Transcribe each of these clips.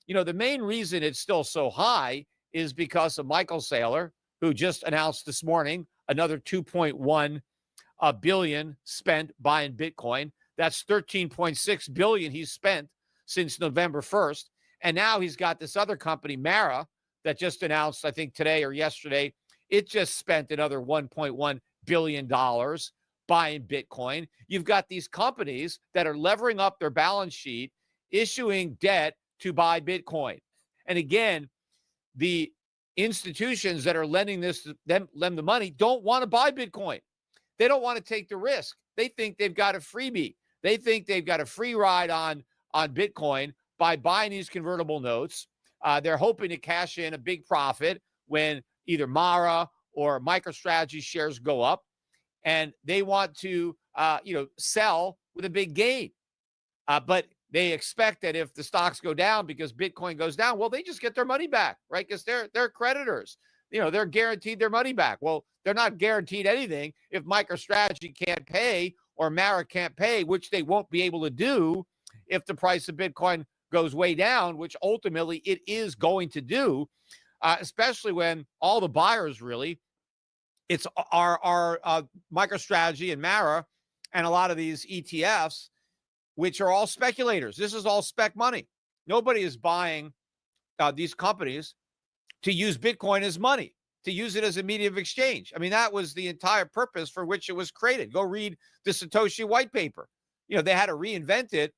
the main reason it's still so high is because of Michael Saylor, who just announced this morning another 2.1 billion spent buying Bitcoin. That's 13.6 billion he's spent since November 1st. And now he's got this other company, Mara, that just announced, I think today or yesterday, it just spent another $1.1 billion buying Bitcoin. You've got these companies that are levering up their balance sheet, issuing debt to buy Bitcoin. And again, the institutions that are lending them the money don't want to buy Bitcoin. They don't want to take the risk. They think they've got a freebie. They think they've got a free ride on Bitcoin by buying these convertible notes. They're hoping to cash in a big profit when either Mara or MicroStrategy shares go up, and they want to, sell with a big gain. But they expect that if the stocks go down because Bitcoin goes down, well, they just get their money back, right? Because they're creditors. They're guaranteed their money back. Well, they're not guaranteed anything if MicroStrategy can't pay or Mara can't pay, which they won't be able to do if the price of Bitcoin goes way down, which ultimately it is going to do, especially when all the buyers really, it's our MicroStrategy and Mara and a lot of these ETFs, which are all speculators. This is all spec money. Nobody is buying these companies to use Bitcoin as money, to use it as a medium of exchange. I mean, that was the entire purpose for which it was created. Go read the Satoshi white paper. They had to reinvent it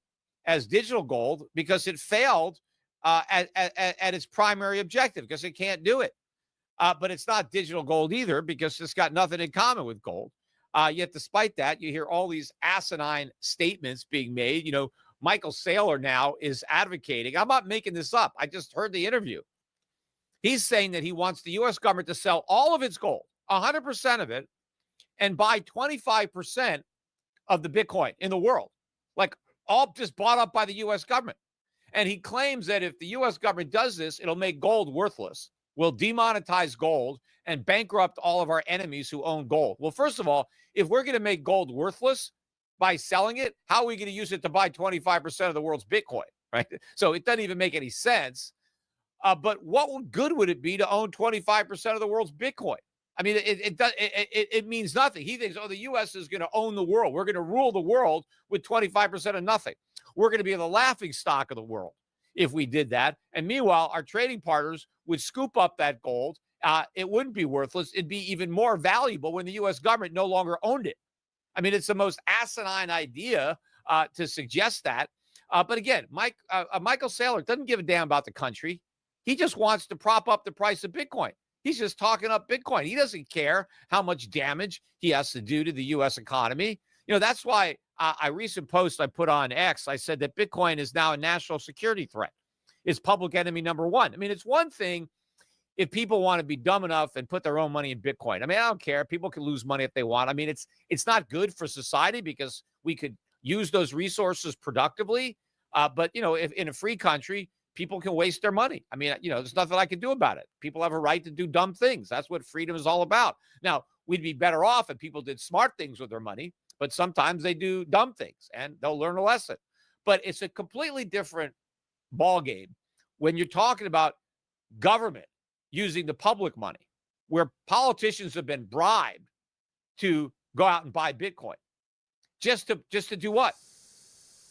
as digital gold because it failed at its primary objective because it can't do it. But it's not digital gold either because it's got nothing in common with gold. Yet despite that, you hear all these asinine statements being made. Michael Saylor now is advocating. I'm not making this up. I just heard the interview. He's saying that he wants the U.S. government to sell all of its gold, 100% of it, and buy 25% of the Bitcoin in the world, like all just bought up by the U.S. government. And he claims that if the U.S. government does this, it'll make gold worthless, will demonetize gold, and bankrupt all of our enemies who own gold. Well, first of all, if we're going to make gold worthless by selling it, how are we going to use it to buy 25% of the world's Bitcoin, right? So it doesn't even make any sense. But what good would it be to own 25% of the world's Bitcoin? I mean, it means nothing. He thinks, the U.S. is going to own the world. We're going to rule the world with 25% of nothing. We're going to be the laughing stock of the world if we did that. And meanwhile, our trading partners would scoop up that gold. It wouldn't be worthless. It'd be even more valuable when the U.S. government no longer owned it. I mean, it's the most asinine idea to suggest that. But again, Michael Saylor doesn't give a damn about the country. He just wants to prop up the price of Bitcoin. He's just talking up Bitcoin. He doesn't care how much damage he has to do to the U.S. economy. That's why a recent post I put on X, I said that Bitcoin is now a national security threat. It's public enemy number one. I mean, it's one thing if people want to be dumb enough and put their own money in Bitcoin. I mean, I don't care. People can lose money if they want. I mean, it's not good for society because we could use those resources productively. But, if in a free country, people can waste their money. I mean, there's nothing I can do about it. People have a right to do dumb things. That's what freedom is all about. Now, we'd be better off if people did smart things with their money, but sometimes they do dumb things and they'll learn a lesson. But it's a completely different ballgame when you're talking about government using the public money, where politicians have been bribed to go out and buy Bitcoin. Just to do what?